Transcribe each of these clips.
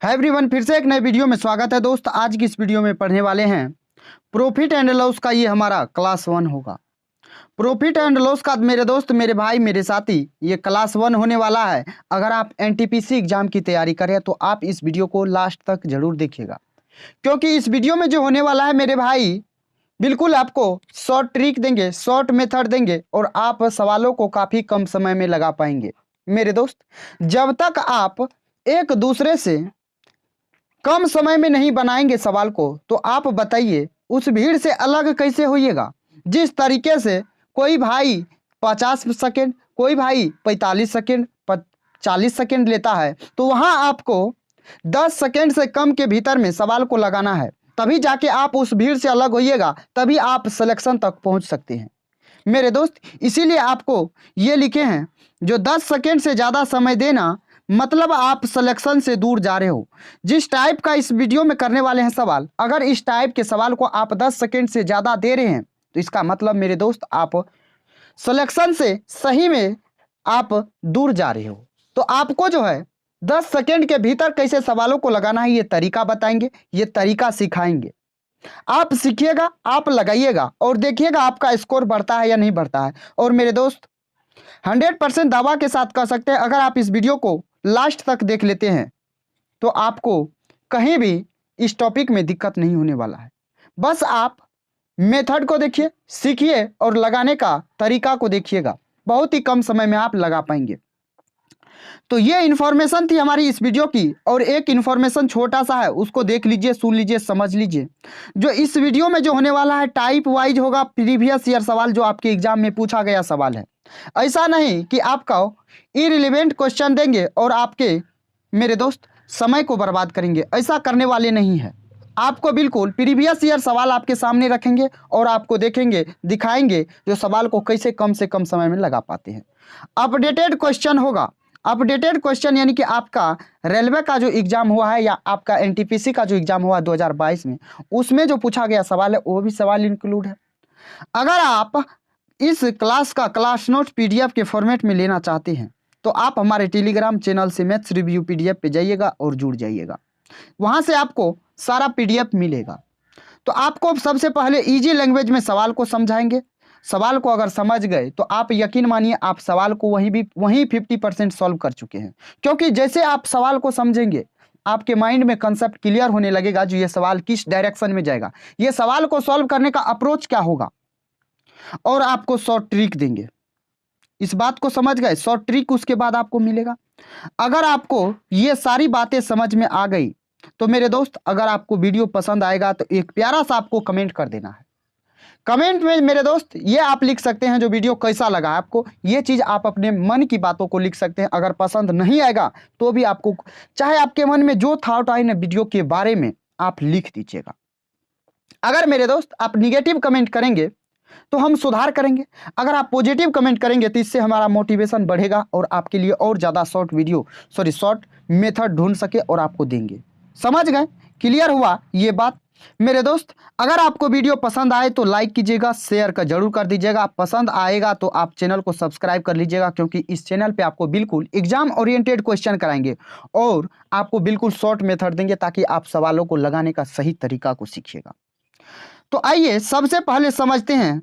Hi everyone, फिर से एक नए वीडियो में स्वागत है दोस्त। आज की इस वीडियो में पढ़ने वाले हैं प्रॉफिट एंड लॉस का। ये हमारा क्लास 1 होगा। प्रॉफिट एंड लॉस का मेरे दोस्त, मेरे भाई, मेरे साथी, ये क्लास 1 होने वाला है। अगर आप एनटीपीसी एग्जाम की तैयारी करें तो आप इस वीडियो को लास्ट तक जरूर देखिएगा, क्योंकि इस वीडियो में जो होने वाला है मेरे भाई, बिल्कुल आपको शॉर्ट ट्रिक देंगे, शॉर्ट मेथड देंगे और आप सवालों को काफ़ी कम समय में लगा पाएंगे। मेरे दोस्त, जब तक आप एक दूसरे से कम समय में नहीं बनाएंगे सवाल को, तो आप बताइए उस भीड़ से अलग कैसे होइएगा। जिस तरीके से कोई भाई 50 सेकेंड, कोई भाई 45 सेकेंड, 40 सेकेंड लेता है, तो वहां आपको 10 सेकेंड से कम के भीतर में सवाल को लगाना है। तभी जाके आप उस भीड़ से अलग होइएगा, तभी आप सिलेक्शन तक पहुंच सकते हैं मेरे दोस्त। इसीलिए आपको ये लिखे हैं, जो 10 सेकेंड से ज़्यादा समय देना मतलब आप सिलेक्शन से दूर जा रहे हो। जिस टाइप का इस वीडियो में करने वाले हैं सवाल, अगर इस टाइप के सवाल को आप 10 सेकेंड से ज़्यादा दे रहे हैं तो इसका मतलब मेरे दोस्त आप सिलेक्शन से सही में आप दूर जा रहे हो। तो आपको जो है 10 सेकेंड के भीतर कैसे सवालों को लगाना है, ये तरीका बताएंगे, ये तरीका सिखाएंगे। आप सीखिएगा, आप लगाइएगा और देखिएगा आपका स्कोर बढ़ता है या नहीं बढ़ता है। और मेरे दोस्त 100% दावा के साथ कह सकते हैं, अगर आप इस वीडियो को लास्ट तक देख लेते हैं तो आपको कहीं भी इस टॉपिक में दिक्कत नहीं होने वाला है। बस आप मेथड को देखिए, सीखिए और लगाने का तरीका को देखिएगा। बहुत ही कम समय में आप लगा पाएंगे। तो ये इन्फॉर्मेशन थी हमारी इस वीडियो की। और एक इन्फॉर्मेशन छोटा सा है, उसको देख लीजिए, सुन लीजिए, समझ लीजिए। जो इस वीडियो में जो होने वाला है टाइप वाइज होगा, प्रीवियस ईयर सवाल जो आपके एग्जाम में पूछा गया सवाल है। ऐसा नहीं कि आपका इररिलेवेंट क्वेश्चन देंगे और आपके मेरे दोस्त समय को बर्बाद करेंगे। ऐसा करने वाले नहीं है। आपको बिल्कुल प्रीवियस ईयर सवाल आपके सामने रखेंगे और आपको देखेंगे, दिखाएंगे जो सवाल को कैसे कम से कम समय में लगा पाते हैं। अपडेटेड क्वेश्चन होगा। अपडेटेड क्वेश्चन यानी कि आपका रेलवे का जो एग्जाम हुआ है या आपका एनटीपीसी का जो एग्जाम हुआ 2022 में, उसमें जो पूछा गया सवाल है वो भी सवाल इंक्लूड है। अगर आप इस क्लास का क्लास नोट पीडीएफ के फॉर्मेट में लेना चाहते हैं तो आप हमारे टेलीग्राम चैनल से मैथ्स रिव्यू पीडीएफ पे जाइएगा और जुड़ जाइएगा। वहां से आपको सारा पीडीएफ मिलेगा। तो आपको सबसे पहले इजी लैंग्वेज में सवाल को समझाएंगे। सवाल को अगर समझ गए तो आप यकीन मानिए आप सवाल को वहीं 50% सॉल्व कर चुके हैं। क्योंकि जैसे आप सवाल को समझेंगे, आपके माइंड में कंसेप्ट क्लियर होने लगेगा, जो ये सवाल किस डायरेक्शन में जाएगा, ये सवाल को सॉल्व करने का अप्रोच क्या होगा, और आपको शॉर्ट ट्रिक देंगे। इस बात को समझ गए, शॉर्ट ट्रिक उसके बाद आपको मिलेगा। अगर आपको ये सारी बातें समझ में आ गई तो मेरे दोस्त, अगर आपको वीडियो पसंद आएगा तो एक प्यारा सा आपको कमेंट कर देना है। कमेंट में मेरे दोस्त ये आप लिख सकते हैं जो वीडियो कैसा लगा आपको। ये चीज़ आप अपने मन की बातों को लिख सकते हैं। अगर पसंद नहीं आएगा तो भी आपको, चाहे आपके मन में जो थॉट आए ना वीडियो के बारे में, आप लिख दीजिएगा। अगर मेरे दोस्त आप निगेटिव कमेंट करेंगे तो हम सुधार करेंगे। अगर आप पॉजिटिव कमेंट करेंगे तो इससे हमारा मोटिवेशन बढ़ेगा और आपके लिए और ज़्यादा शॉर्ट मेथड ढूंढ सके और आपको देंगे। समझ गए? क्लियर हुआ ये बात मेरे दोस्त? अगर आपको वीडियो पसंद आए तो लाइक कीजिएगा, शेयर का जरूर कर दीजिएगा। पसंद आएगा तो आप चैनल को सब्सक्राइब कर लीजिएगा, क्योंकि इस चैनल पे आपको बिल्कुल एग्जाम ओरिएंटेड क्वेश्चन कराएंगे और आपको बिल्कुल शॉर्ट मेथड देंगे, ताकि आप सवालों को लगाने का सही तरीका को सीखिएगा। तो आइए सबसे पहले समझते हैं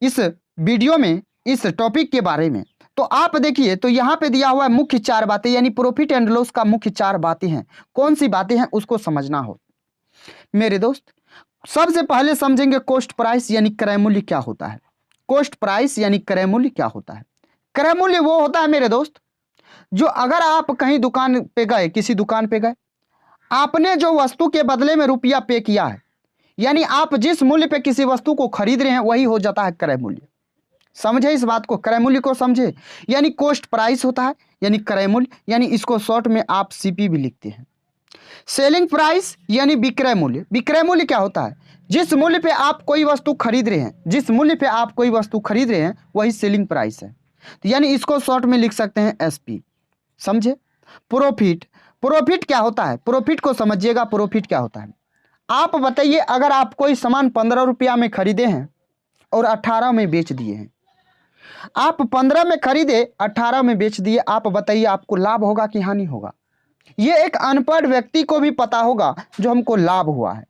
इस वीडियो में इस टॉपिक के बारे में। तो आप देखिए, तो यहाँ पे दिया हुआ है मुख्य 4 बातें, यानी प्रॉफिट एंड लॉस का मुख्य 4 बातें हैं। कौन सी बातें हैं उसको समझना हो मेरे दोस्त। सबसे पहले समझेंगे कॉस्ट प्राइस यानी क्रय मूल्य क्या होता है। कॉस्ट प्राइस यानी क्रय मूल्य क्या होता है? क्रय मूल्य वो होता है मेरे दोस्त, जो अगर आप कहीं दुकान पे गए, किसी दुकान पे गए, आपने जो वस्तु के बदले में रुपया पे किया है, यानी आप जिस मूल्य पे किसी वस्तु को खरीद रहे हैं, वही हो जाता है क्रय मूल्य। समझे इस बात को? क्रय मूल्य को समझे, यानी कॉस्ट प्राइस होता है यानी क्रय मूल्य, यानी इसको शॉर्ट में आप सीपी भी लिखते हैं। सेलिंग प्राइस यानी विक्रय मूल्य। विक्रय मूल्य क्या होता है? जिस मूल्य पे आप कोई वस्तु खरीद रहे हैं, जिस मूल्य पे आप कोई वस्तु खरीद रहे हैं, वही सेलिंग प्राइस है। तो यानी इसको शॉर्ट में लिख सकते हैं एसपी। समझे? प्रॉफिट, प्रॉफिट क्या होता है? प्रॉफिट को समझिएगा, प्रॉफिट क्या होता है? आप बताइए, अगर आप कोई सामान 15 रुपया में खरीदे हैं और 18 में बेच दिए हैं, आप 15 में खरीदे, 18 में बेच दिए, आप बताइए आपको लाभ होगा कि हानि होगा? ये एक अनपढ़ व्यक्ति को भी पता होगा जो हमको लाभ हुआ है।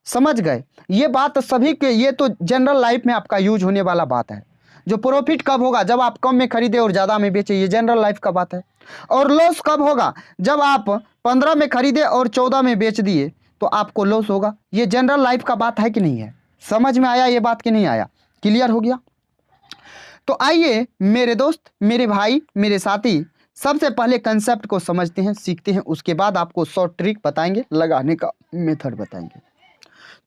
समझ गए? ये बात सभी के, ये तो जनरल लाइफ में आपका यूज होने वाला बात है। जो प्रॉफिट कब होगा? जब आप कम में खरीदे और ज़्यादा में बेचे, ये जनरल लाइफ का बात है। और लॉस कब होगा? जब आप 15 में खरीदे और 14 में बेच दिए तो आपको लॉस होगा। ये जनरल लाइफ का बात है कि नहीं है? समझ में आया ये बात कि नहीं आया? क्लियर हो गया? तो आइए मेरे दोस्त, मेरे भाई, मेरे साथी, सबसे पहले कंसेप्ट को समझते हैं, सीखते हैं, उसके बाद आपको शॉर्ट ट्रिक बताएंगे, लगाने का मेथड बताएंगे।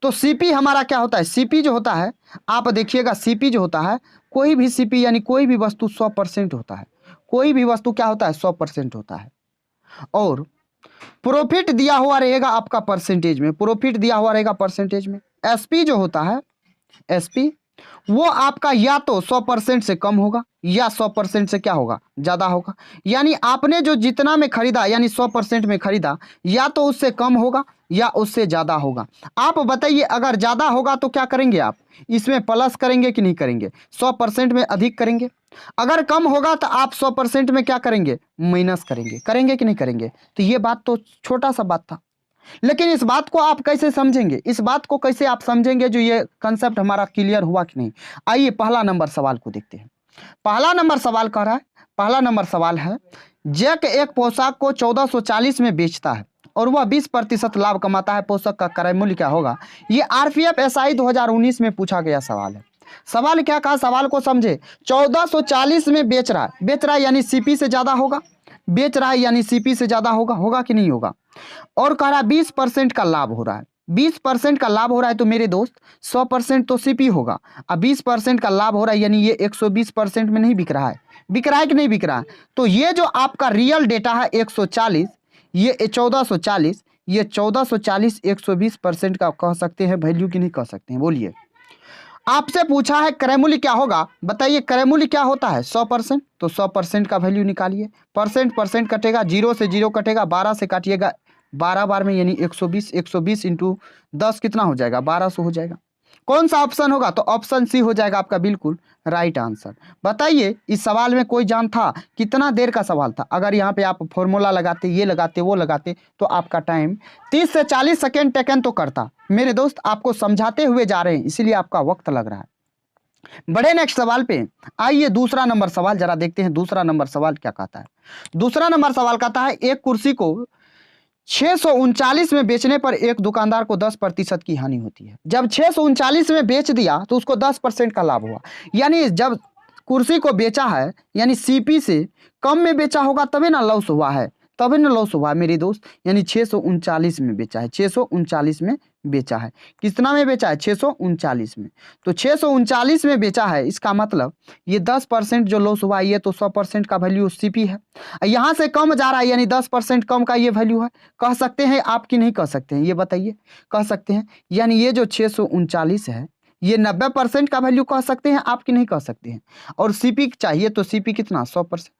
तो सीपी हमारा क्या होता है? सीपी जो होता है, आप देखिएगा, सीपी जो होता है, कोई भी सीपी यानी कोई भी वस्तु 100% होता है। कोई भी वस्तु क्या होता है? 100% होता है। और प्रॉफिट दिया हुआ रहेगा आपका परसेंटेज में, प्रॉफिट दिया हुआ रहेगा परसेंटेज में। एसपी जो होता है, एसपी, वो आपका या तो 100% से कम होगा या 100% से क्या होगा? ज़्यादा होगा। यानी आपने जो जितना में खरीदा यानी 100% में खरीदा, या तो उससे कम होगा या उससे ज़्यादा होगा। आप बताइए, अगर ज़्यादा होगा तो क्या करेंगे आप? इसमें प्लस करेंगे कि नहीं करेंगे? 100% में अधिक करेंगे। अगर कम होगा तो आप 100% में क्या करेंगे? माइनस करेंगे। करेंगे कि नहीं करेंगे? तो ये बात तो छोटा सा बात था, लेकिन इस बात को आप कैसे समझेंगे? इस बात को कैसे आप समझेंगे जो ये कंसेप्ट हमारा क्लियर हुआ कि नहीं? आइए पहला नंबर सवाल को देखते हैं। पहला नंबर सवाल कह रहा है, पहला नंबर सवाल है, जैक एक पोशाक को 1440 में बेचता है और वह 20% लाभ कमाता है। पोशाक का क्रय मूल्य क्या होगा? ये आरपीएफ एसआई 2019 में पूछा गया सवाल है। सवाल क्या कहा? सवाल को समझे। 1440 में बेच रहा है, बेच रहा है यानी सीपी से ज्यादा होगा, बेच रहा है यानी सीपी से ज्यादा होगा, होगा कि नहीं होगा? और कह रहा है 20% का लाभ हो रहा है। 20% का लाभ हो रहा है तो मेरे दोस्त 100% तो सीपी होगा। अब 20% का लाभ हो रहा है यानी ये 120% में नहीं बिक रहा है। बिक रहा है कि नहीं बिक रहा है? तो ये जो आपका रियल डेटा है 140, ये 1440, ये 1440 120% का कह सकते हैं वैल्यू कि नहीं कह सकते हैं? बोलिए। आपसे पूछा है क्रय मूल्य क्या होगा, बताइए क्रय मूल्य क्या होता है? 100%, तो 100% का वैल्यू निकालिए। परसेंट परसेंट कटेगा, 0 से 0 कटेगा, 12 से काटिएगा 12 बार में यानी 120, 120 इंटू 10 कितना हो जाएगा? 1200 हो जाएगा। कौन सा ऑप्शन होगा? तो ऑप्शन सी हो जाएगा आपका बिल्कुल राइट आंसर। बताइए इस सवाल में कोई जान था? कितना देर का सवाल था? अगर यहाँ पे आप फॉर्मूला लगाते, ये लगाते, वो लगाते, तो आपका टाइम 30 से 40 सेकेंड टेकन तो करता। मेरे दोस्त आपको समझाते हुए जा रहे हैं इसीलिए आपका वक्त लग रहा है। बड़े नेक्स्ट सवाल पे आइए, दूसरा नंबर सवाल जरा देखते हैं। दूसरा नंबर सवाल क्या कहता है? दूसरा नंबर सवाल कहता है, एक कुर्सी को 639 में बेचने पर एक दुकानदार को 10% की हानि होती है। जब 639 में बेच दिया तो उसको 10% का लाभ हुआ। यानी जब कुर्सी को बेचा है यानी सीपी से कम में बेचा होगा तभी ना लॉस हुआ है, तभी ना लॉस हुआ मेरे दोस्त। यानी 639 में बेचा है, 639 में बेचा है। कितना में बेचा है? 639 में। तो 639 में बेचा है, इसका मतलब ये 10% जो लॉस हुआ ये तो 100% का वैल्यू सीपी है। यहाँ से कम जा रहा है यानी 10% कम का ये वैल्यू है। कह सकते हैं आप कि नहीं कह सकते हैं? ये बताइए। कह सकते हैं। यानी ये जो 639 है ये 90% का वैल्यू कह सकते हैं आप कि नहीं कह सकते हैं? और सीपी चाहिए तो सीपी कितना? 100%।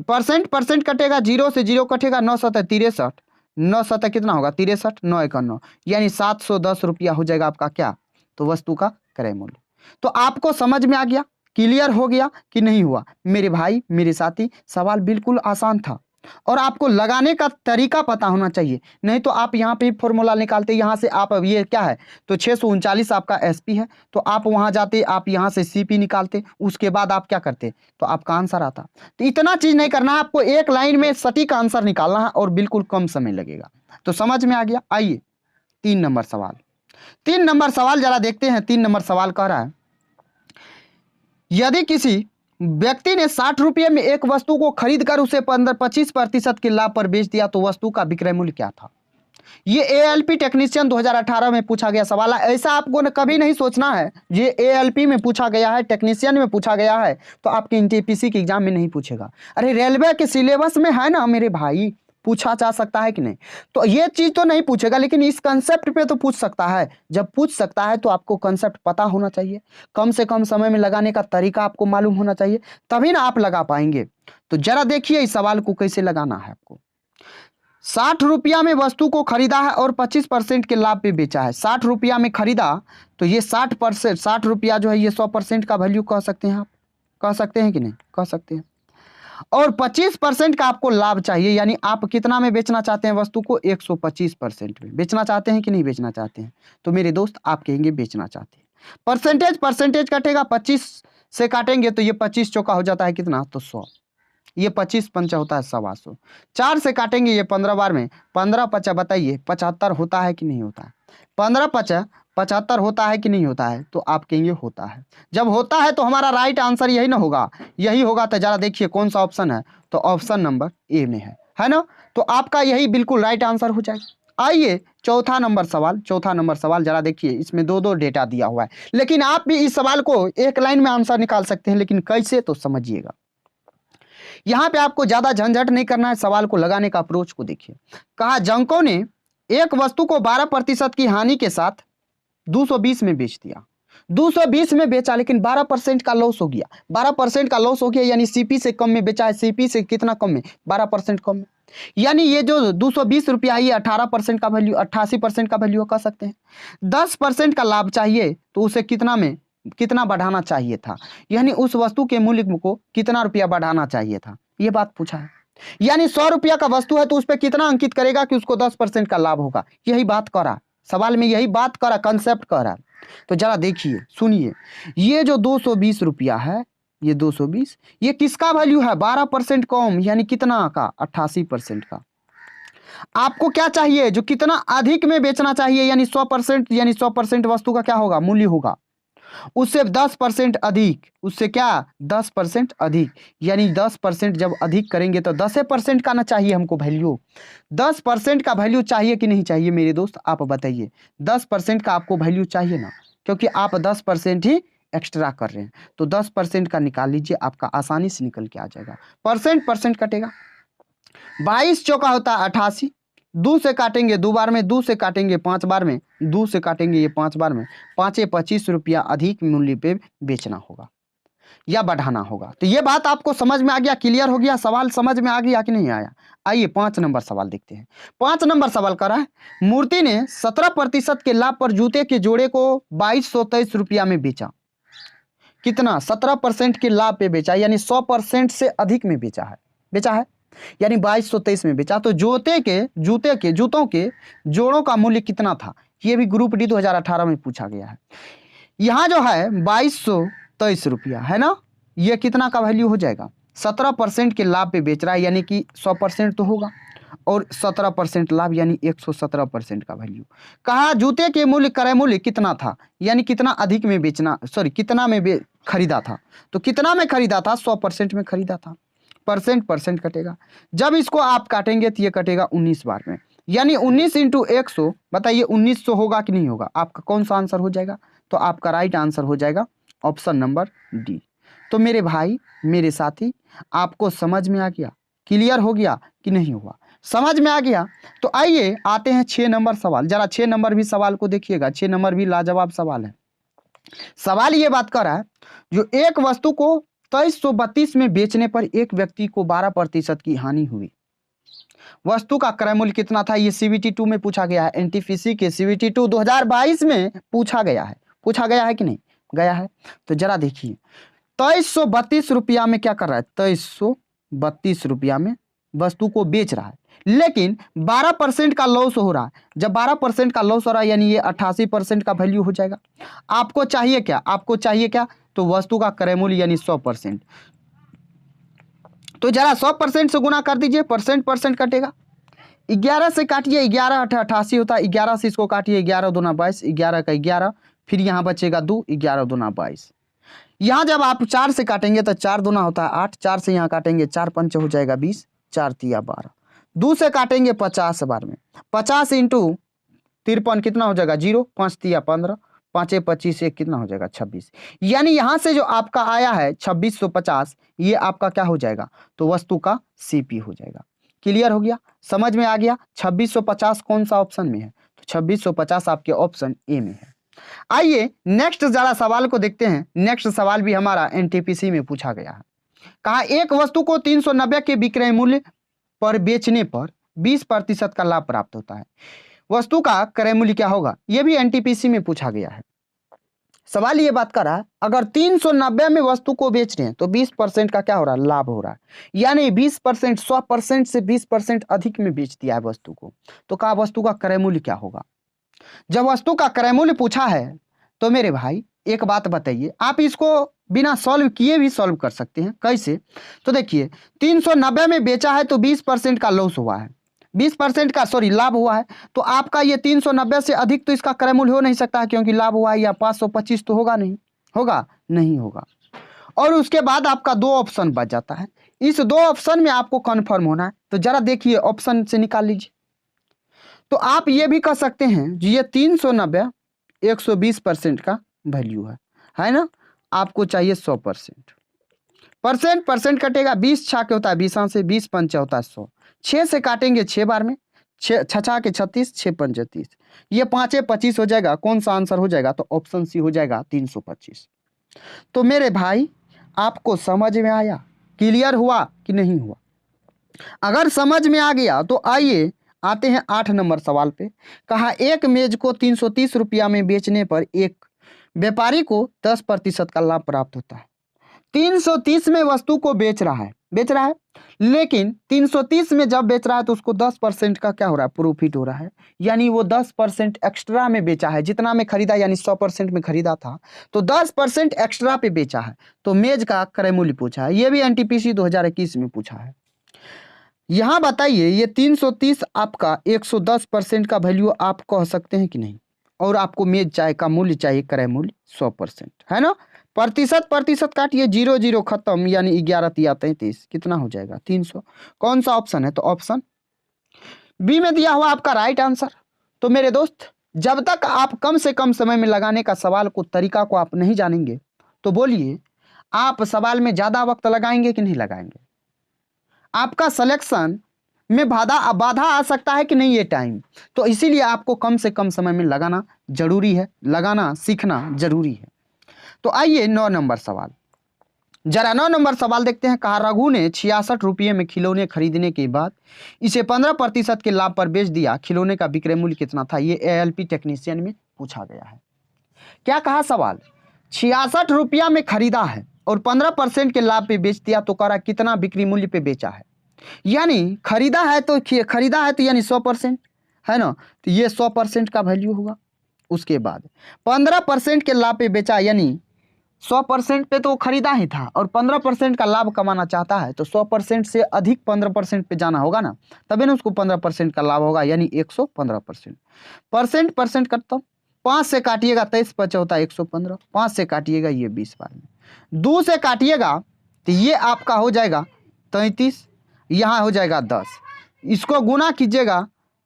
परसेंट परसेंट कटेगा, 0 से 0 कटेगा, 9 सतह 63, 9 सतह कितना होगा? 63, 9 एक 9 यानी 710 रुपया हो जाएगा आपका क्या? तो वस्तु का क्रय मूल्य। तो आपको समझ में आ गया? क्लियर हो गया कि नहीं हुआ? मेरे भाई, मेरे साथी, सवाल बिल्कुल आसान था और आपको लगाने का तरीका पता होना चाहिए। नहीं तो आप यहाँ पे फॉर्मूला निकालते, यहाँ से आप ये क्या है तो 639 आपका एसपी है, तो आप वहाँ जाते, आप यहाँ से सीपी निकालते, उसके बाद आप क्या करते तो आपका आंसर आता। तो इतना चीज़ नहीं करना है आपको, एक लाइन में सटीक आंसर निकालना है और बिल्कुल कम समय लगेगा। तो समझ में आ गया? आइए 3 नंबर सवाल। 3 नंबर सवाल जरा देखते हैं। 3 नंबर सवाल कह रहा है, यदि किसी व्यक्ति ने 60 रुपये में एक वस्तु को खरीद कर उसे 25% के लाभ पर बेच दिया तो वस्तु का विक्रय मूल्य क्या था? ये एएलपी टेक्नीशियन 2018 में पूछा गया सवाल है। ऐसा आपको कभी नहीं सोचना है, ये एएलपी में पूछा गया है, टेक्नीशियन में पूछा गया है, तो आपके एनटीपीसी के एग्जाम में नहीं पूछेगा। अरे रेलवे के सिलेबस में है ना मेरे भाई, पूछा जा सकता है कि नहीं? तो ये चीज तो नहीं पूछेगा, लेकिन इस कंसेप्ट पे तो पूछ सकता है। जब पूछ सकता है तो आपको कंसेप्ट पता होना चाहिए, कम से कम समय में लगाने का तरीका आपको मालूम होना चाहिए, तभी ना आप लगा पाएंगे। तो जरा देखिए इस सवाल को कैसे लगाना है आपको। 60 रुपया में वस्तु को खरीदा है और 25% के लाभ पे बेचा है। 60 रुपया में खरीदा तो ये 60 रुपया जो है ये 100% का वैल्यू कह सकते हैं आप? कह सकते हैं कि नहीं? कह सकते हैं। और 25% का आपको लाभ चाहिए, यानी आप कितना में बेचना चाहते हैं वस्तु को, 125% में बेचना चाहते हैं कि नहीं बेचना चाहते हैं? तो मेरे दोस्त आप कहेंगे बेचना चाहते हैं। परसेंटेज कटेगा, 25 से काटेंगे तो ये 25 चौका हो जाता है कितना, तो 100। ये 25 पंचा होता है 125। 4 से काटेंगे ये 15 बार में, 15 पचा बताइए 75 होता है कि नहीं होता है? 15 पचा 75 होता है कि नहीं होता है? तो आप कहेंगे होता है। जब होता है तो हमारा राइट आंसर यही ना होगा, यही होगा। तो जरा देखिए कौन सा ऑप्शन है, तो ऑप्शन नंबर ए में है ना। तो आपका यही बिल्कुल राइट आंसर हो जाएगा। आइए चौथा नंबर सवाल जरा देखिए, इसमें दो डेटा दिया हुआ है, लेकिन आप भी इस सवाल को एक लाइन में आंसर निकाल सकते हैं, लेकिन कैसे, तो समझिएगा। यहां पे आपको ज्यादा झंझट नहीं करना है, सवाल को लगाने का अप्रोच को देखिए। कहा जंको ने एक वस्तु को 12% की हानि के साथ 220 में बेच दिया। 220 में बेचा, लेकिन 12% का लॉस हो गया। 12% का लॉस हो गया, यानी सीपी से कम में बेचा है। सीपी से कितना कम में, 12% कम में। यानी ये जो 220 रुपया है, ये 18% का वैल्यू, 88% का वैल्यू कह सकते हैं। 10% का लाभ चाहिए, तो उसे कितना बढ़ाना चाहिए था, यानी उस वस्तु के मूल्य को कितना रुपया बढ़ाना चाहिए था, ये बात पूछा है। यानी 100 रुपया का वस्तु है तो उस पर कितना अंकित करेगा कि उसको 10% का लाभ होगा, यही बात करा सवाल में, यही बात करा, कंसेप्ट करा। तो जरा देखिए सुनिए, ये जो 220 रुपया है, ये 220, ये किसका वैल्यू है, 12% कम, यानी कितना का, 88% का। आपको क्या चाहिए, जो कितना अधिक में बेचना चाहिए, यानी 100%, यानी 100% वस्तु का क्या होगा, मूल्य होगा, उससे 10% अधिक, उससे क्या 10% अधिक, यानी 10% जब अधिक करेंगे तो 10% का ना चाहिए हमको वैल्यू। 10% का वैल्यू चाहिए कि नहीं चाहिए मेरे दोस्त, आप बताइए। 10% का आपको वैल्यू चाहिए ना, क्योंकि आप 10% ही एक्स्ट्रा कर रहे हैं। तो 10% का निकाल लीजिए, आपका आसानी से निकल के आ जाएगा। परसेंट कटेगा, 22 चौका होता है 88। 2 से काटेंगे 2 बार में, 2 से काटेंगे 5 बार में, 2 से काटेंगे ये 5 बार में, 5 25 रुपया अधिक मूल्य पे बेचना होगा या बढ़ाना होगा। तो ये बात आपको समझ में आ गया, क्लियर हो गया, सवाल समझ में आ गया कि नहीं आया? आइए 5 नंबर सवाल देखते हैं। 5 नंबर सवाल कर रहा है, मूर्ति ने 17% के लाभ पर जूते के जोड़े को 2223 रुपया में बेचा। कितना, 17% के लाभ पे बेचा, यानी 100% से अधिक में बेचा है, यानी 2223 में बेचा। तो जूतों के जोड़ों का मूल्य कितना था, ये भी ग्रुप डी 2018 में पूछा गया है। यहाँ जो है 2223 रुपया है ना, ये कितना का वैल्यू हो जाएगा, 17% के लाभ पे बेच रहा है, यानी कि 100% तो होगा, और 17% लाभ, यानी 117% का वैल्यू। कहा जूते के मूल्य क्रय मूल्य कितना था, यानी कितना अधिक में बेचना, सॉरी कितना में खरीदा था। तो कितना में खरीदा था, 100% में खरीदा था। परसेंट कटेगा, जब इसको आप काटेंगे तो ये कटेगा 19 बार में, यानी 19 इंटू 100, बताइए 1900 होगा कि नहीं होगा? आपका कौन सा आंसर हो जाएगा? तो आपका राइट आंसर हो जाएगा ऑप्शन नंबर डी। तो मेरे भाई मेरे साथी, आपको समझ में आ गया, क्लियर हो गया कि नहीं हुआ? समझ में आ गया। तो आइए आते हैं 6 नंबर सवाल, जरा 6 नंबर भी सवाल को देखिएगा। 6 नंबर भी लाजवाब सवाल है। सवाल ये बात कर रहा है, जो एक वस्तु को 2332 में बेचने पर एक व्यक्ति को 12% की हानि हुई। वस्तु का क्रय मूल्य कितना था, ये CBT 2 में पूछा गया है, NTPC के CBT 2 2022 में पूछा गया है कि नहीं गया है? तो जरा देखिए 2332 रुपया में क्या कर रहा है, 2332 रुपया में वस्तु को बेच रहा है, लेकिन 12% का लॉस हो रहा है। जब 12% का लॉस हो रहा है, यानी ये 88% का वैल्यू हो जाएगा। आपको चाहिए क्या, तो वस्तु का क्रय मूल्य यानी 100%। तो जरा 100% से गुना कर दीजिए, परसेंट कटेगा। 11 से काटिए, 11 88 होता है, 11 से इसको काटिए, 11 दूना 22, 11 का 11, फिर यहाँ बचेगा 2, 11 दूना 22। यहाँ जब आप 4 से काटेंगे तो 4 दूना होता है 8, 4 से यहाँ काटेंगे 4 पंच हो जाएगा 20, 4 तिया 12। 2 से काटेंगे 50 बार में, 50 इंटू 53 कितना हो जाएगा 0, 5 तिया 15, 5 25 एक कितना हो जाएगा 26। यानी यहाँ से जो आपका आया है 2650, ये आपका क्या हो जाएगा, तो वस्तु का CP हो जाएगा। क्लियर हो गया, समझ में आ गया? 2650 कौन सा ऑप्शन में है, तो 2650 आपके ऑप्शन ए में है। आइए नेक्स्ट जरा सवाल को देखते हैं। नेक्स्ट सवाल भी हमारा NTPC में पूछा गया है। कहा एक वस्तु को 390 के विक्रय मूल्य पर बेचने पर 20% का लाभ प्राप्त होता है। वस्तु का क्रय मूल्य क्या होगा, यह भी NTPC में पूछा गया है। सवाल ये बात कर रहा है, अगर 390 में वस्तु को बेच रहे हैं तो 20% का क्या हो रहा है, लाभ हो रहा है। यानी 20%, 100% से 20% अधिक में बेच दिया है वस्तु को, तो कहा वस्तु का क्रय मूल्य क्या होगा। जब वस्तु का क्रय मूल्य पूछा है तो मेरे भाई एक बात बताइए, आप इसको बिना सॉल्व किए भी सॉल्व कर सकते हैं। कैसे, तो देखिए 390 में बेचा है तो 20% का लॉस हुआ है, 20% का लाभ हुआ है। तो आपका ये 390 से अधिक तो इसका क्रय मूल्य हो नहीं सकता है, क्योंकि लाभ हुआ है, या 525 तो होगा नहीं, होगा नहीं होगा। और उसके बाद आपका दो ऑप्शन बच जाता है, इस दो ऑप्शन में आपको कन्फर्म होना है। तो जरा देखिए ऑप्शन से निकाल लीजिए। तो आप ये भी कह सकते हैं ये 390 120% का वैल्यू है ना। आपको चाहिए 100%। परसेंट कटेगा, 20 छा के होता है 20 से, 20 पंचा होता है 100, 6 से काटेंगे 6 बार में, 6 छछा के 36, 6 पंचे 30, ये 5 25 हो जाएगा। कौन सा आंसर हो जाएगा, तो ऑप्शन सी हो जाएगा 325। तो मेरे भाई आपको समझ में आया, क्लियर हुआ कि नहीं हुआ। अगर समझ में आ गया तो आइए आते हैं 8 नंबर सवाल पे। कहा एक मेज को 330 रुपया में बेचने पर एक व्यापारी को 10% का लाभ प्राप्त होता है। 330 में वस्तु को बेच रहा है लेकिन 330 में जब बेच रहा है तो उसको 10% का क्या हो रहा है, प्रॉफिट हो रहा है। यानी वो 10% एक्स्ट्रा में बेचा है, जितना में खरीदा यानी 100% में खरीदा था तो 10% एक्स्ट्रा पे बेचा है। तो मेज का क्रय मूल्य पूछा है, ये भी एनटीपीसी 2021 में पूछा है। यहां बताइए ये 330 आपका 110% का वैल्यू आप कह सकते हैं कि नहीं। और आपको मेज चाय का मूल्य चाहिए, क्रय मूल्य 100%, है ना। प्रतिशत काटिए, 0 0 खत्म, यानी 11 तिया 33, कितना हो जाएगा 300। कौन सा ऑप्शन है, तो ऑप्शन बी में दिया हुआ आपका राइट आंसर। तो मेरे दोस्त जब तक आप कम से कम समय में लगाने का सवाल को तरीका को आप नहीं जानेंगे तो बोलिए आप सवाल में ज्यादा वक्त लगाएंगे कि नहीं लगाएंगे। आपका सिलेक्शन में बाधा आ सकता है कि नहीं ये टाइम। तो इसीलिए आपको कम से कम समय में लगाना जरूरी है, लगाना सीखना जरूरी है। तो आइए 9 नंबर सवाल, जरा 9 नंबर सवाल देखते हैं। कहा रघु ने 66 रुपये में खिलौने खरीदने के बाद इसे 15% के लाभ पर बेच दिया, खिलौने का विक्रय मूल्य कितना था। ये एएलपी टेक्नीशियन में पूछा गया है। क्या कहा सवाल, 66 रुपया में खरीदा है और 15% के लाभ पे बेच दिया, तो कह रहा कितना बिक्री मूल्य पे बेचा है। यानी खरीदा है तो यानी 100%, है ना। तो ये 100% का वैल्यू होगा। उसके बाद 15% के लाभ पे बेचा, यानी 100% पे तो खरीदा ही था और 15% का लाभ कमाना चाहता है, तो 100% से अधिक 15% पे जाना होगा ना, तभी ना उसको 15% का लाभ होगा, यानी 115%। परसेंट करता हूँ, 5 से काटिएगा 23 बचा होता है 115, 5 से काटिएगा ये 20 बार में, 2 से काटिएगा तो ये आपका हो जाएगा 33, यहाँ हो जाएगा 10, इसको गुना कीजिएगा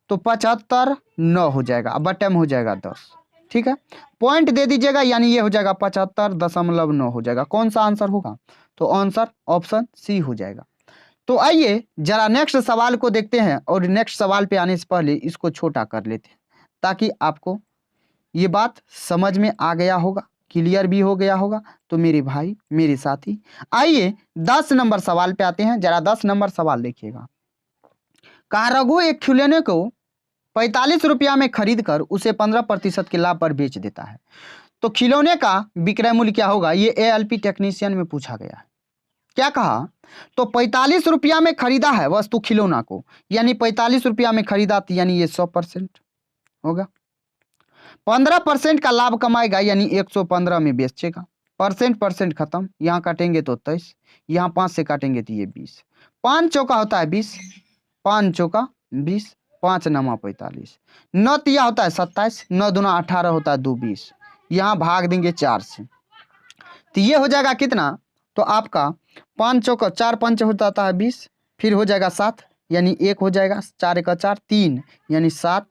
तो 75 9 हो जाएगा, बटे में हो जाएगा 10। ठीक है, पॉइंट दे दीजिएगा, यानी ये हो जाएगा 75.9 हो जाएगा। कौन सा आंसर होगा, तो आंसर ऑप्शन सी हो जाएगा। तो आइए जरा नेक्स्ट सवाल को देखते हैं, और नेक्स्ट सवाल पे आने से पहले इसको छोटा कर लेते हैं, ताकि आपको ये बात समझ में आ गया होगा, क्लियर भी हो गया होगा। तो मेरे भाई मेरे साथी आइए 10 नंबर सवाल पे आते हैं। जरा 10 नंबर सवाल देखिएगा। कहा रघु एक खिलौने को 45 रुपया में खरीद कर उसे 15% के लाभ पर बेच देता है, तो खिलौने का विक्रय मूल्य क्या होगा। ये एएलपी टेक्नीशियन में पूछा गया है। क्या कहा, तो 45 रुपया में खरीदा है वस्तु खिलौना को, यानी 45 रुपया में खरीदा, यानी ये 100% होगा। 15% का लाभ कमाएगा, यानी 115 में बेचेगा। परसेंट खत्म, यहाँ काटेंगे तो 23, यहाँ 5 से काटेंगे तो ये 20, 5 चौका होता है 20, 5 चौका 20, 5 नमा 45, 9 तिया होता है 27, 9 दूना 18 होता है 2 20, यहाँ भाग देंगे 4 से, तो ये हो जाएगा कितना, तो आपका 5 चौका 4 5 होता है 20, फिर हो जाएगा 7, यानी 1 हो जाएगा, 4 1 4 3, यानी 7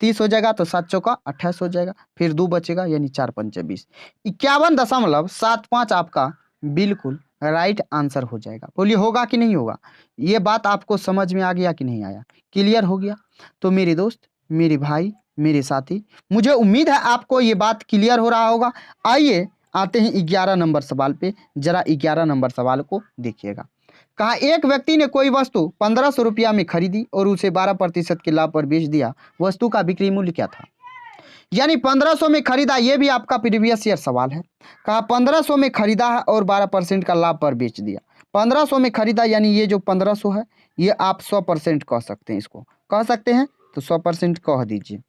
30 हो जाएगा, तो 7 चौका 28 हो जाएगा, फिर 2 बचेगा, यानी 4 पंचे 20, 51.75 आपका बिल्कुल राइट आंसर हो जाएगा। बोलिए होगा कि नहीं होगा। ये बात आपको समझ में आ गया कि नहीं आया, क्लियर हो गया। तो मेरे दोस्त मेरे भाई मेरे साथी, मुझे उम्मीद है आपको ये बात क्लियर हो रहा होगा। आइए आते हैं 11 नंबर सवाल पे, जरा 11 नंबर सवाल को देखिएगा। कहा एक व्यक्ति ने कोई वस्तु 1500 रुपया में खरीदी और उसे 12% के लाभ पर बेच दिया, वस्तु का बिक्री मूल्य क्या था। यानी 1500 में खरीदा, ये भी आपका प्रीवियस ईयर सवाल है। कहा 1500 में खरीदा है और 12% का लाभ पर बेच दिया। 1500 में खरीदा यानी ये जो 1500 है ये आप 100% कह सकते हैं, इसको कह सकते हैं तो 100% कह दीजिए।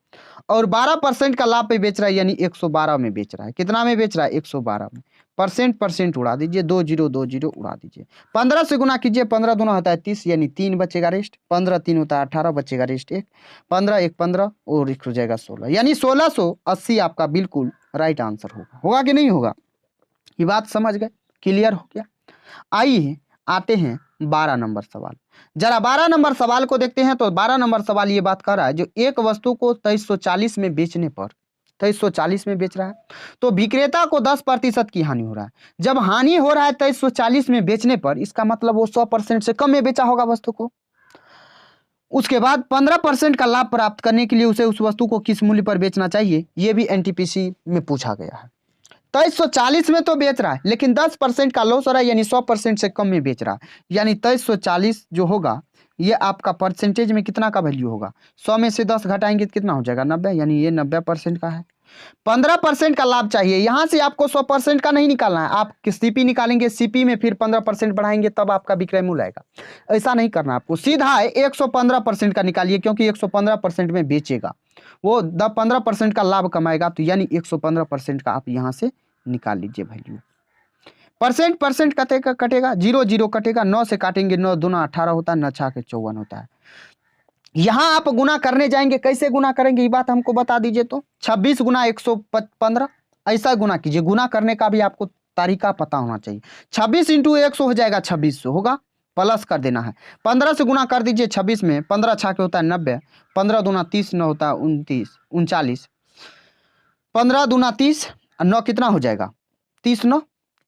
और 12% का लाभ पे बेच रहा है यानी 112 में बेच रहा है। कितना में बेच रहा है? 112 में। परसेंट उड़ा दीजिए, 20 उड़ा दीजिए। 15 से गुना कीजिए, 15 दूना होता है 30 यानी 3 बचेगा रेस्ट, 15 3 होता है 18 बचेगा रेस्ट 1, 15 1 15 और 1 हो जाएगा 16 यानी 1680 आपका बिल्कुल राइट आंसर होगा। होगा कि नहीं होगा? ये बात समझ गए? क्लियर हो गया? आइए आते हैं 12 नंबर सवाल। जरा 12 नंबर सवाल को देखते हैं। तो 12 नंबर सवाल ये बात कर रहा है, जो एक वस्तु को 2340 में बेचने पर 2340 में बेच रहा है तो विक्रेता को 10% की हानि हो रहा है। जब हानि हो रहा है 2340 में बेचने पर, इसका मतलब वो 100% से कम में बेचा होगा वस्तु को। उसके बाद 15% का लाभ प्राप्त करने के लिए उसे उस वस्तु को किस मूल्य पर बेचना चाहिए, ये भी एनटीपीसी में पूछा गया है। 2340 में तो बेच रहा है लेकिन 10% का लॉस हो रहा है यानी 100% से कम में बेच रहा है। यानी 2340 जो होगा ये आपका परसेंटेज में कितना का वैल्यू होगा? 100 में से 10 घटाएंगे तो कितना हो जाएगा? 90 यानी ये 90% का है। 15% का लाभ चाहिए। यहां से आपको 100% का नहीं निकालना है, आप सीपी निकालेंगे, सीपी में फिर 15% बढ़ाएंगे तब आपका विक्रय मूल्य आएगा। ऐसा नहीं करना आपको, सीधा 115% का निकालिए क्योंकि 115% में बेचेगा वो 15% का लाभ कमाएगा। तो यानी 115% का आप यहां से निकाल लीजिए वैल्यू। परसेंट कटेगा, 0 कटेगा, 9 से काटेंगे, 9 दूना 18 होता है, 9 छा के 54 होता है। यहां आप गुना करने जाएंगे, कैसे गुना करेंगे ये बात हमको बता दीजिए। तो 26 गुना 115 ऐसा गुना कीजिए। गुना करने का भी आपको तरीका पता होना चाहिए। 26 इंटू 100 हो जाएगा 2600 होगा, प्लस कर देना है। 15 से गुना कर दीजिए 26 में, 15 छा के होता है 90, 15 दूना 30, 9 होता है 39, 15 दूना 30, 9 कितना हो जाएगा? 30 9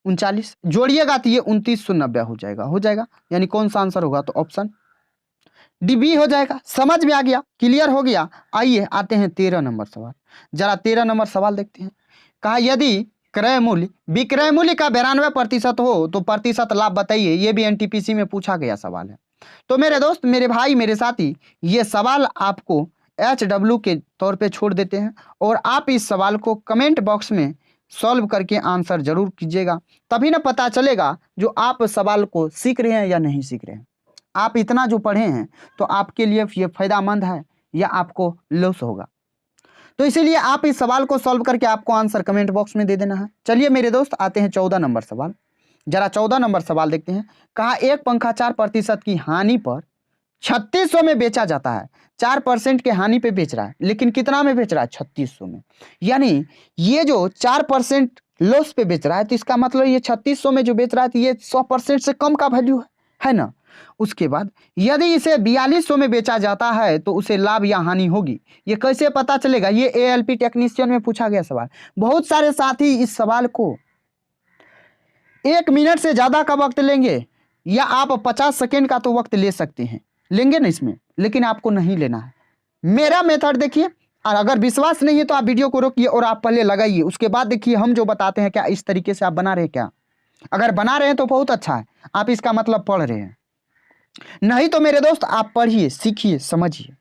39, जोड़िएगा तो ये 2990 हो जाएगा। यानी कौन सा आंसर होगा? तो ऑप्शन डी बी हो जाएगा। समझ में आ गया? क्लियर हो गया? आइए आते हैं 13 नंबर सवाल। जरा 13 नंबर सवाल देखते हैं। कहा यदि क्रय मूल्य विक्रय मूल्य का 92% हो तो प्रतिशत लाभ बताइए। ये भी एनटीपीसी में पूछा गया सवाल है। तो मेरे दोस्त, मेरे भाई, मेरे साथी, ये सवाल आपको HW के तौर पे छोड़ देते हैं और आप इस सवाल को कमेंट बॉक्स में सॉल्व करके आंसर जरूर कीजिएगा। तभी ना पता चलेगा जो आप सवाल को सीख रहे हैं या नहीं सीख रहे हैं। आप इतना जो पढ़े हैं तो आपके लिए ये फायदेमंद है या आपको लॉस होगा। तो इसीलिए आप इस सवाल को सॉल्व करके आपको आंसर कमेंट बॉक्स में दे देना है। चलिए मेरे दोस्त आते हैं 14 नंबर सवाल। जरा 14 नंबर सवाल देखते हैं। कहा एक पंखा 4% की हानि पर 3600 में बेचा जाता है। 4% के हानि पे बेच रहा है लेकिन कितना में बेच रहा है? 3600 में। यानी ये जो 4% लॉस पे बेच रहा है तो इसका मतलब ये 3600 में जो बेच रहा है तो ये 100% से कम का वैल्यू है ना। उसके बाद यदि इसे 4200 में बेचा जाता है तो उसे लाभ या हानि होगी। ये कैसे पता चलेगा? ये ALP टेक्नीशियन में पूछा गया सवाल। बहुत सारे साथी इस सवाल को 1 मिनट से ज्यादा का वक्त लेंगे या आप 50 सेकेंड का तो वक्त ले सकते हैं, लेंगे ना इसमें, लेकिन आपको नहीं लेना है। मेरा मेथड देखिए, और अगर विश्वास नहीं है तो आप वीडियो को रोकिए और आप पहले लगाइए, उसके बाद देखिए हम जो बताते हैं क्या इस तरीके से आप बना रहे हैं क्या। अगर बना रहे हैं तो बहुत अच्छा है, आप इसका मतलब पढ़ रहे हैं। नहीं तो मेरे दोस्त आप पढ़िए, सीखिए, समझिए।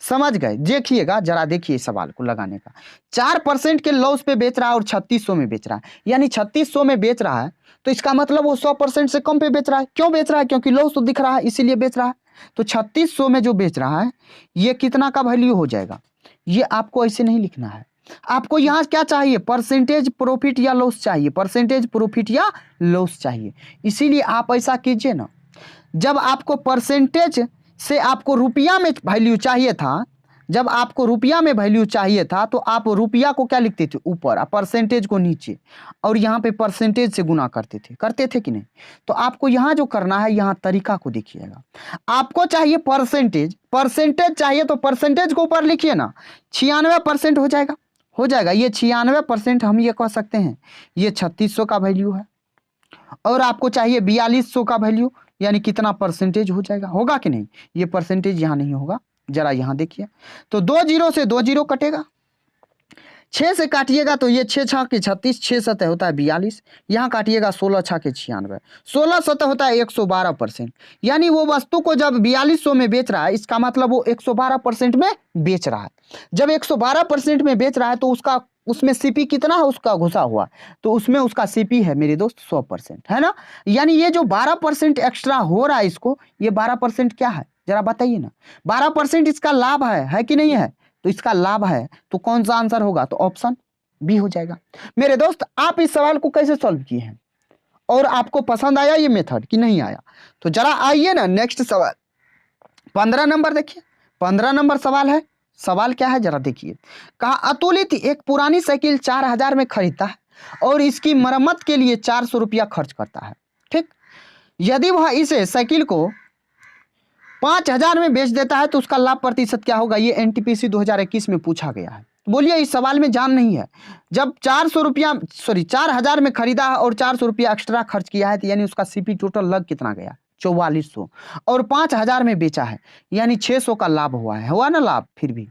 समझ गए? देखिएगा, जरा देखिए सवाल को लगाने का। 4% के लॉस पे बेच रहा है और 3600 में बेच रहा है। यानी 3600 में बेच रहा है तो इसका मतलब वो 100% से कम पे बेच रहा है। क्यों बेच रहा है? क्योंकि लॉस तो दिख रहा है इसीलिए बेच रहा है। तो 3600 में जो बेच रहा है ये कितना का वैल्यू हो जाएगा? ये आपको ऐसे नहीं लिखना है। आपको यहाँ क्या चाहिए? परसेंटेज प्रॉफिट या लॉस चाहिए। परसेंटेज प्रॉफिट या लॉस चाहिए। इसीलिए आप ऐसा कीजिए ना, जब आपको परसेंटेज से आपको रुपया में वैल्यू चाहिए था, जब आपको रुपया में वैल्यू चाहिए था तो आप रुपया को क्या लिखते थे? ऊपर, और परसेंटेज को नीचे, और यहाँ पे परसेंटेज से गुना करते थे कि नहीं? तो आपको यहाँ जो करना है, यहाँ तरीका को देखिएगा। आपको चाहिए परसेंटेज चाहिए तो परसेंटेज को ऊपर लिखिए ना। 96% हो जाएगा। ये 96% हम ये कह सकते हैं ये 3600 का वैल्यू है। और आपको चाहिए 4200 का वैल्यू, यानी कितना परसेंटेज हो जाएगा? होगा कि नहीं? ये परसेंटेज यहाँ नहीं होगा, जरा यहाँ देखिए। तो 2 0 से 2 0 कटेगा। 6 से काटिएगा तो ये 6 छः के 36, 6 सतह होता है 42, यहाँ काटिएगा 16 छः के 96, 16 सतह होता है 112%। यानी वो वस्तु को जब 4200 में बेच रहा है, इसका मतलब वो 112% में बेच रहा है। जब 112% में बेच रहा है तो उसका उसमें सीपी कितना है उसका घुसा हुआ, तो उसमें उसका सीपी है मेरे दोस्त 100%, है ना। यानी ये जो 12% एक्स्ट्रा हो रहा है इसको, ये 12% क्या है जरा बताइए ना। 12% इसका लाभ है कि नहीं है? तो इसका लाभ है, तो कौन सा आंसर होगा? तो ऑप्शन बी हो जाएगा। मेरे दोस्त आप इस सवाल को कैसे सॉल्व किए हैं और आपको पसंद आया ये मेथड कि नहीं आया? तो जरा आइए ना नेक्स्ट सवाल 15 नंबर देखिए। 15 नंबर सवाल है। सवाल क्या है जरा देखिए। कहा अतुलित एक पुरानी साइकिल 4000 में खरीदता है और इसकी मरम्मत के लिए 400 रुपया खर्च करता है। ठीक, यदि वह इसे साइकिल को 5000 में बेच देता है तो उसका लाभ प्रतिशत क्या होगा? ये एनटीपीसी 2021 में पूछा गया है। बोलिए इस सवाल में जान नहीं है। जब 4000 में खरीदा है और 400 रुपया एक्स्ट्रा खर्च किया है तो यानी उसका सीपी टोटल लग कितना गया? 4400, और 5000 में बेचा है यानी 600 का लाभ हुआ ना लाभ। फिर भी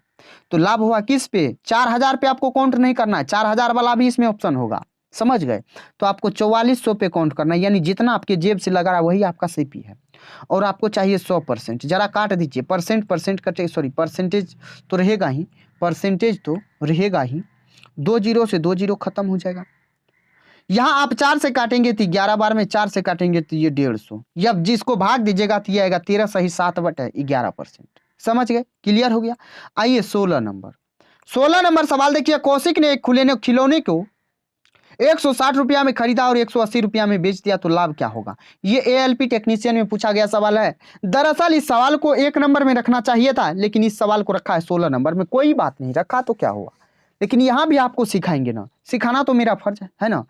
तो लाभ हुआ किस पे? 4000 पे आपको काउंट नहीं करना है, 4000 वाला भी इसमें ऑप्शन होगा, समझ गए। तो आपको 4400 पे काउंट करना है, यानी जितना आपके जेब से लगा रहा है वही आपका सीपी है और आपको चाहिए 100%। जरा काट दीजिए, परसेंट कटे, सॉरी परसेंटेज तो रहेगा ही, परसेंटेज तो रहेगा ही, 2 जीरो से 2 जीरो खत्म हो जाएगा। यहाँ आप 4 से काटेंगे तो 11 बार में 4 से काटेंगे तो ये 150, जब जिसको भाग दीजिएगा तो ये आएगा 13 सही 7/11%। समझ गए? क्लियर हो गया। आइए 16 नंबर सवाल देखिए। कौशिक ने एक खिलौने को 160 रुपया में खरीदा और 180 रुपया में बेच दिया तो लाभ क्या होगा? ये एएलपी टेक्नीशियन में पूछा गया सवाल है। दरअसल इस सवाल को 1 नंबर में रखना चाहिए था, लेकिन इस सवाल को रखा है 16 नंबर में। कोई बात नहीं, रखा तो क्या हुआ, लेकिन यहां भी आपको सिखाएंगे ना, सिखाना तो मेरा फर्ज है ना।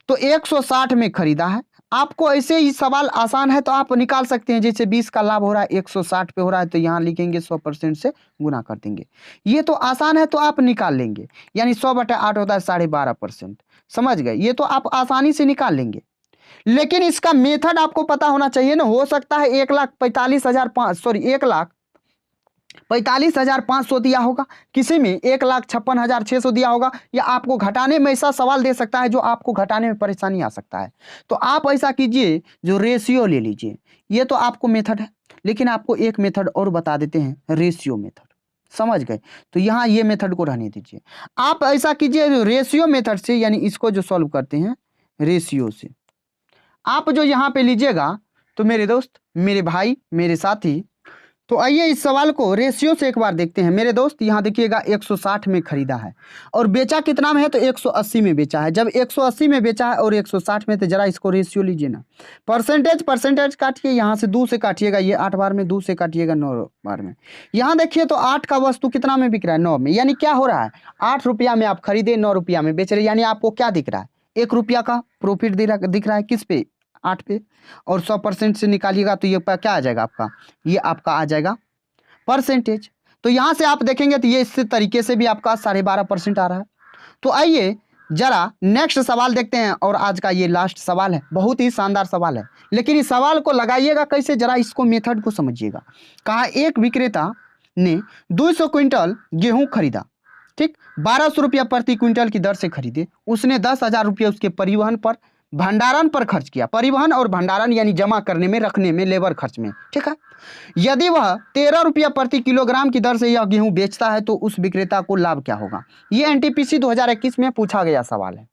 तो 160 में खरीदा है, आपको ऐसे ही सवाल आसान है तो आप निकाल सकते हैं। जैसे 20 का लाभ हो रहा है 160 पे हो रहा है तो यहाँ लिखेंगे 100% से गुना कर देंगे। ये तो आसान है तो आप निकाल लेंगे, यानी 100/8 होता है 12.5%। समझ गए? ये तो आप आसानी से निकाल लेंगे, लेकिन इसका मेथड आपको पता होना चाहिए ना। हो सकता है 1,45,500 दिया होगा, किसी में 1,56,600 दिया होगा, या आपको घटाने में ऐसा सवाल दे सकता है जो आपको घटाने में परेशानी आ सकता है। तो आप ऐसा कीजिए, जो रेशियो ले लीजिए। ये तो आपको मेथड है, लेकिन आपको एक मेथड और बता देते हैं, रेशियो मेथड। समझ गए? तो यहाँ ये मेथड को रहने दीजिए। आप ऐसा कीजिए रेशियो मेथड से, यानी इसको जो सॉल्व करते हैं रेशियो से, आप जो यहाँ पे लीजिएगा तो मेरे दोस्त, मेरे भाई, मेरे साथी, तो आइए इस सवाल को रेशियो से एक बार देखते हैं। मेरे दोस्त यहाँ देखिएगा 160 में खरीदा है और बेचा कितना में है? तो 180 में बेचा है। जब 180 में बेचा है और 160 में, तो जरा इसको रेशियो लीजिए ना। परसेंटेज काटिए, यहाँ से 2 से काटिएगा, ये 8 बार में 2 से काटिएगा 9 बार में। यहाँ देखिए तो 8 का वस्तु कितना में बिक रहा है? 9 में। यानी क्या हो रहा है? 8 रुपया में आप खरीदे, 9 रुपया में बेच रहे, यानी आपको क्या दिख रहा है? 1 रुपया का प्रॉफिट दिख रहा है। किस पे? 8 पे। और 100% से निकालिएगा तो ये क्या आ जाएगा आपका? ये आपका आ जाएगा परसेंटेज। तो यहां से आप देखेंगे तो ये इस तरीके से भी आपका 12.5% आ रहा है। तो आइए जरा नेक्स्ट सवाल देखते हैं, और आज का ये लास्ट सवाल है। बहुत ही शानदार सवाल है, लेकिन इस सवाल को लगाइएगा कैसे, जरा इसको मेथड को समझिएगा। कहा एक विक्रेता ने 200 क्विंटल गेहूं खरीदा, ठीक, 1200 रुपया प्रति क्विंटल की दर से खरीदे। उसने 10,000 रुपया उसके भंडारण पर खर्च किया। परिवहन और भंडारण यानी जमा करने में, रखने में, लेबर खर्च में, ठीक है। यदि वह 13 रुपया प्रति किलोग्राम की दर से यह गेहूं बेचता है तो उस विक्रेता को लाभ क्या होगा? ये एनटीपीसी 2021 में पूछा गया सवाल है।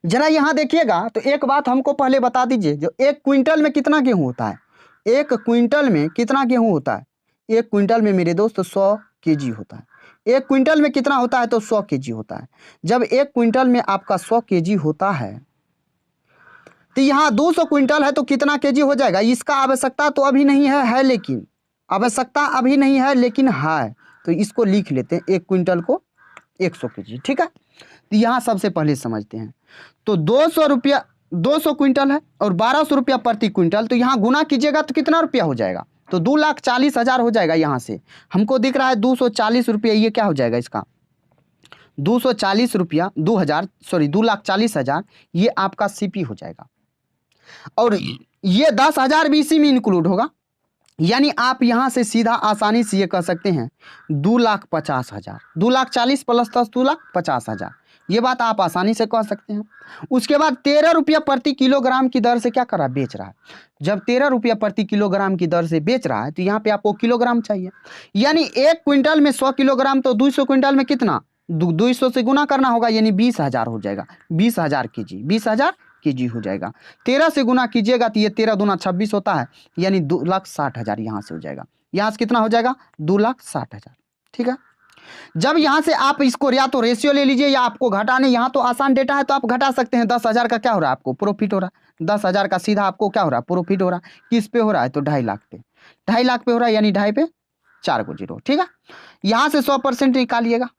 जरा यहां देखिएगा तो एक बात हमको पहले बता दीजिए, जो 1 क्विंटल में कितना गेहूं होता है? 1 क्विंटल में कितना गेहूं होता है? 1 क्विंटल में मेरे दोस्त 100 केजी होता है। 1 क्विंटल में कितना होता है? तो 100 केजी होता है। जब 1 क्विंटल में आपका 100 केजी होता है तो यहाँ 200 क्विंटल है तो कितना केजी हो जाएगा? इसका आवश्यकता तो अभी नहीं है, लेकिन आवश्यकता अभी नहीं है, लेकिन है, तो इसको लिख लेते हैं 1 क्विंटल को 100 केजी, ठीक है। तो यहाँ सबसे पहले समझते हैं। तो 200 क्विंटल है और 1200 रुपया प्रति क्विंटल, तो यहाँ गुना कीजिएगा तो कितना रुपया हो जाएगा? तो 2,40,000 हो जाएगा। यहाँ से हमको दिख रहा है 240 रुपया, ये क्या हो जाएगा इसका? 240 रुपया 2,40,000 ये आपका सीपी हो जाएगा। और ये 10,000 भी इसी में इंक्लूड होगा, यानी आप यहाँ से सीधा आसानी से ये कह सकते हैं 2,50,000, 2,40,000 प्लस 10, 2,50,000। ये बात आप आसानी से कह सकते हैं। उसके बाद 13 रुपया प्रति किलोग्राम की दर से क्या कर रहा है, बेच रहा है। जब 13 रुपया प्रति किलोग्राम की दर से बेच रहा है तो यहाँ पे आपको किलोग्राम चाहिए, यानी 1 क्विंटल में 100 किलोग्राम, तो 200 क्विंटल में कितना, 200 से गुना करना होगा, यानी 20,000 हो जाएगा। 20,000 केजी, 20,000 केजी हो जाएगा। 13 से गुना कीजिएगा तो ये 13 दूना 26 होता है, यानी 2,60,000 यहाँ से हो जाएगा। यहाँ से कितना हो जाएगा, 2,60,000। ठीक है। जब यहाँ से आप इसको या तो रेशियो ले लीजिए या आपको घटाने, यहाँ तो आसान डेटा है तो आप घटा सकते हैं। 10,000 का क्या हो रहा है, आपको प्रॉफिट हो रहा है। 10,000 का सीधा आपको क्या हो रहा है, प्रॉफिट हो रहा है। किस पे हो रहा है, तो 2.5 लाख पे, 2.5 लाख पे हो रहा है, यानी 2.5 पे 4 को जीरो। ठीक है। यहाँ से 100% निकालिएगा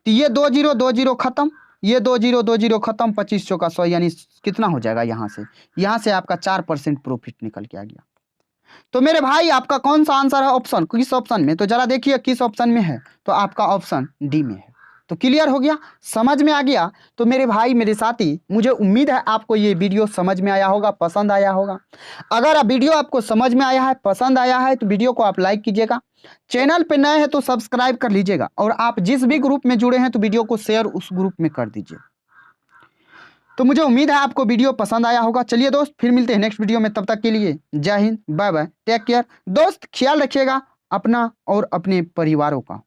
तो ये 2 जीरो 2 जीरो खत्म, ये 2 जीरो 2 जीरो खत्म, 25 का 100, यानी कितना हो जाएगा, यहाँ से आपका 4% प्रॉफिट निकल के आ गया। तो मेरे भाई आपका कौन सा आंसर है, ऑप्शन, किस ऑप्शन में, तो जरा देखिए किस ऑप्शन में है, तो आपका ऑप्शन डी में है। तो क्लियर हो गया, समझ में आ गया। तो मेरे भाई मेरे साथी, मुझे उम्मीद है आपको ये वीडियो समझ में आया होगा, पसंद आया होगा। अगर वीडियो आपको समझ में आया है, पसंद आया है, तो वीडियो को आप लाइक कीजिएगा। चैनल पे नए हैं तो सब्सक्राइब कर लीजिएगा, और आप जिस भी ग्रुप में जुड़े हैं तो वीडियो को शेयर उस ग्रुप में कर दीजिए। तो मुझे उम्मीद है आपको वीडियो पसंद आया होगा। चलिए दोस्त, फिर मिलते हैं नेक्स्ट वीडियो में, तब तक के लिए Jai Hind, bye bye, take care. दोस्त ख्याल रखिएगा अपना और अपने परिवारों का।